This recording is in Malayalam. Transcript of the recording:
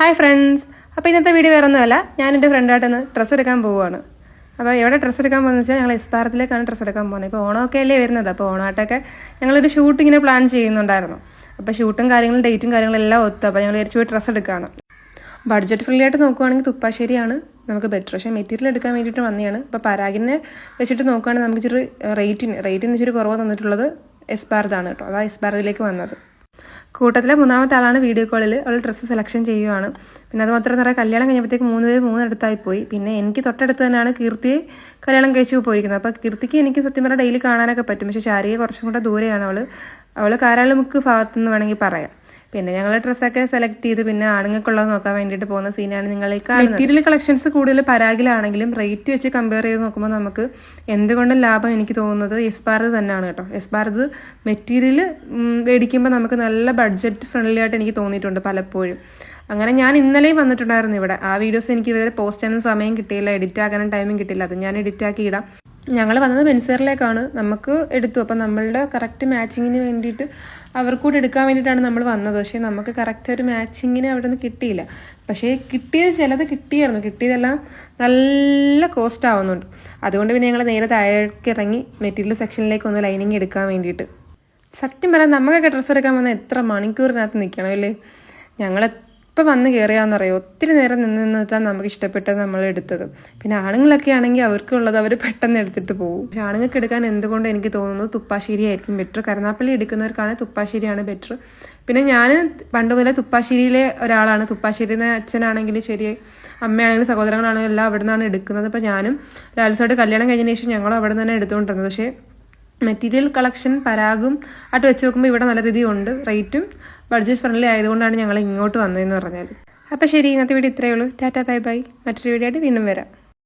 ഹായ് ഫ്രണ്ട്സ്, അപ്പോൾ ഇന്നത്തെ വീഡിയോ വേറെ ഒന്നുമല്ല, ഞാൻ എൻ്റെ ഫ്രണ്ടായിട്ടൊന്ന് ഡ്രസ്സ് എടുക്കാൻ പോവുകയാണ്. അപ്പോൾ എവിടെ ഡ്രസ്സ് എടുക്കാൻ പോകുന്നത് വെച്ചാൽ ഞങ്ങൾ എസ്പാറത്തിലേക്കാണ് ഡ്രസ്സ് എടുക്കാൻ പോകുന്നത്. ഇപ്പോൾ ഓണമൊക്കെ അല്ലേ വരുന്നത്, അപ്പോൾ ഓണമായിട്ടൊക്കെ ഞങ്ങളൊരു ഷൂട്ടിങ്ങിന് പ്ലാൻ ചെയ്യുന്നുണ്ടായിരുന്നു. അപ്പോൾ ഷൂട്ടും കാര്യങ്ങളും ഡേറ്റും കാര്യങ്ങളെല്ലാം ഒത്തു. അപ്പോൾ ഞങ്ങൾ വിചാരിച്ചു പോയി ഡ്രസ്സ് എടുക്കാമെന്ന്. ബഡ്ജറ്റ് ഫ്രണ്ട്ലി ആയിട്ട് നോക്കുവാണെങ്കിൽ തുപ്പാശ്ശേരിയാണ് നമുക്ക് ബെറ്റർ. പക്ഷേ മെറ്റീരിയൽ എടുക്കാൻ വേണ്ടിയിട്ട് വന്നതാണ്. അപ്പോൾ പരാഗിനെ വെച്ചിട്ട് നോക്കുകയാണെങ്കിൽ നമുക്ക് ഇച്ചിരി റേറ്റിന് ഇച്ചിരി കുറവ് തന്നിട്ടുള്ളത് എസ്പാറത്താണ് കേട്ടോ. അതാണ് എസ്പാറത്തിലേക്ക് വന്നത്. കൂട്ടത്തിലെ മൂന്നാമത്തെ ആളാണ് വീഡിയോ കോളിൽ അവൾ ഡ്രസ്സ് സെലക്ഷൻ ചെയ്യുവാണ്. പിന്നെ അത് മാത്രം പറയാം, കല്യാണം കഴിഞ്ഞപ്പോഴത്തേക്ക് 3 പേര് 3 അടുത്തായി പോയി. പിന്നെ എനിക്ക് തൊട്ടടുത്ത് തന്നെയാണ് കീർത്തിയെ കല്യാണം കഴിച്ചു പോയിരിക്കുന്നത്. അപ്പോൾ കീർത്തിക്ക് എനിക്ക് സത്യം പറഞ്ഞാൽ ഡെയിലി കാണാനൊക്കെ പറ്റും. പക്ഷേ ശാരിക കുറച്ചും കൂടെ ദൂരെയാണ് അവൾ കാരാളിമുക്ക് ഭാഗത്തുനിന്ന് വേണമെങ്കിൽ പറയാം. പിന്നെ ഞങ്ങൾ ഡ്രസ്സൊക്കെ സെലക്ട് ചെയ്ത് പിന്നെ ആണുങ്ങൾക്കുള്ളത് നോക്കാൻ വേണ്ടിയിട്ട് പോകുന്ന സീനാണ് നിങ്ങൾ ഈ കാണുന്നത്. മെറ്റീരിയൽ കളക്ഷൻസ് കൂടുതൽ പരാഗിലാണെങ്കിലും റേറ്റ് വെച്ച് കമ്പയർ ചെയ്ത് നോക്കുമ്പോൾ നമുക്ക് എന്തുകൊണ്ടും ലാഭം എനിക്ക് തോന്നുന്നത് എസ്പാറത് തന്നെയാണ് കേട്ടോ. എസ്പാറത് മെറ്റീരിയൽ മേടിക്കുമ്പോൾ നമുക്ക് നല്ല ബഡ്ജറ്റ് ഫ്രണ്ട്ലി ആയിട്ട് എനിക്ക് തോന്നിയിട്ടുണ്ട് പലപ്പോഴും. അങ്ങനെ ഞാൻ ഇന്നലെയും വന്നിട്ടുണ്ടായിരുന്നു ഇവിടെ. ആ വീഡിയോസ് എനിക്ക് ഇതുവരെ പോസ്റ്റ് ചെയ്യാനും സമയം കിട്ടിയില്ല, എഡിറ്റ് ആക്കാനും ടൈമും കിട്ടിയില്ല. അത് ഞാൻ എഡിറ്റ് ആക്കി ഇടാം. ഞങ്ങൾ വന്നത് മെൻസറിലേക്കാണ്, നമുക്ക് എടുത്തു. അപ്പം നമ്മളുടെ കറക്റ്റ് മാച്ചിങ്ങിന് വേണ്ടിയിട്ട് അവർക്കൂടെ എടുക്കാൻ വേണ്ടിയിട്ടാണ് നമ്മൾ വന്നത്. പക്ഷേ നമുക്ക് കറക്റ്റ് ഒരു മാച്ചിങ്ങിന് അവിടെ നിന്ന് കിട്ടിയില്ല. പക്ഷേ ചിലത് കിട്ടിയായിരുന്നു, കിട്ടിയതെല്ലാം നല്ല കോസ്റ്റ് ആവുന്നുണ്ട്. അതുകൊണ്ട് പിന്നെ ഞങ്ങൾ നേരെ താഴേക്ക് ഇറങ്ങി മെറ്റീരിയൽ സെക്ഷനിലേക്ക് ഒന്ന് ലൈനിങ് എടുക്കാൻ വേണ്ടിയിട്ട്. സത്യം പറയാം, നമുക്കൊക്കെ ഡ്രസ്സ് എടുക്കാൻ വന്നാൽ എത്ര മണിക്കൂറിനകത്ത് നിൽക്കണം അല്ലേ. ഞങ്ങളെപ്പോൾ വന്ന് കയറിയാന്നറിയോ, ഒത്തിരി നേരം നിന്നിട്ടാണ് നമുക്ക് ഇഷ്ടപ്പെട്ടത് നമ്മൾ എടുത്തത്. പിന്നെ ആണുങ്ങളൊക്കെ ആണെങ്കിൽ അവർക്കുള്ളത് അവർ പെട്ടെന്ന് എടുത്തിട്ട് പോകും. പക്ഷെ ആണുങ്ങൾക്ക് എടുക്കാൻ എന്തുകൊണ്ട് എനിക്ക് തോന്നുന്നത് തുപ്പാശ്ശേരി ആയിരിക്കും ബെറ്റർ. കരുനാപ്പള്ളി എടുക്കുന്നവർക്കാണെങ്കിൽ തുപ്പാശ്ശേരിയാണ് ബെറ്റർ. പിന്നെ ഞാൻ പണ്ട് മുതലേ തുപ്പാശ്ശേരിയിലെ ഒരാളാണ്. തുപ്പാശ്ശേരിയിൽ നിന്ന് അച്ഛനാണെങ്കിൽ ശരി, അമ്മയാണെങ്കിലും സഹോദരങ്ങളാണെങ്കിലും എല്ലാം അവിടെ നിന്നാണ് എടുക്കുന്നത്. അപ്പോൾ ഞാനും ലാൽസോട്ട് കല്യാണം കഴിഞ്ഞതിന് ശേഷം ഞങ്ങളും അവിടെ നിന്ന് തന്നെ എടുത്തുകൊണ്ടിരുന്നത്. പക്ഷേ മെറ്റീരിയൽ കളക്ഷൻ പരാഗും ആയിട്ട് വെച്ച് നോക്കുമ്പോൾ ഇവിടെ നല്ല രീതിയുണ്ട്. റേറ്റും ബഡ്ജറ്റ് ഫ്രണ്ട്ലി ആയതുകൊണ്ടാണ് ഞങ്ങൾ ഇങ്ങോട്ട് വന്നതെന്ന് പറഞ്ഞാൽ. അപ്പോൾ ശരി, ഇന്നത്തെ വീഡിയോ ഇത്രയേ ഉള്ളൂ. Tata bye bye. മറ്റൊരു വീഡിയോ ആയിട്ട് വീണ്ടും വരാം.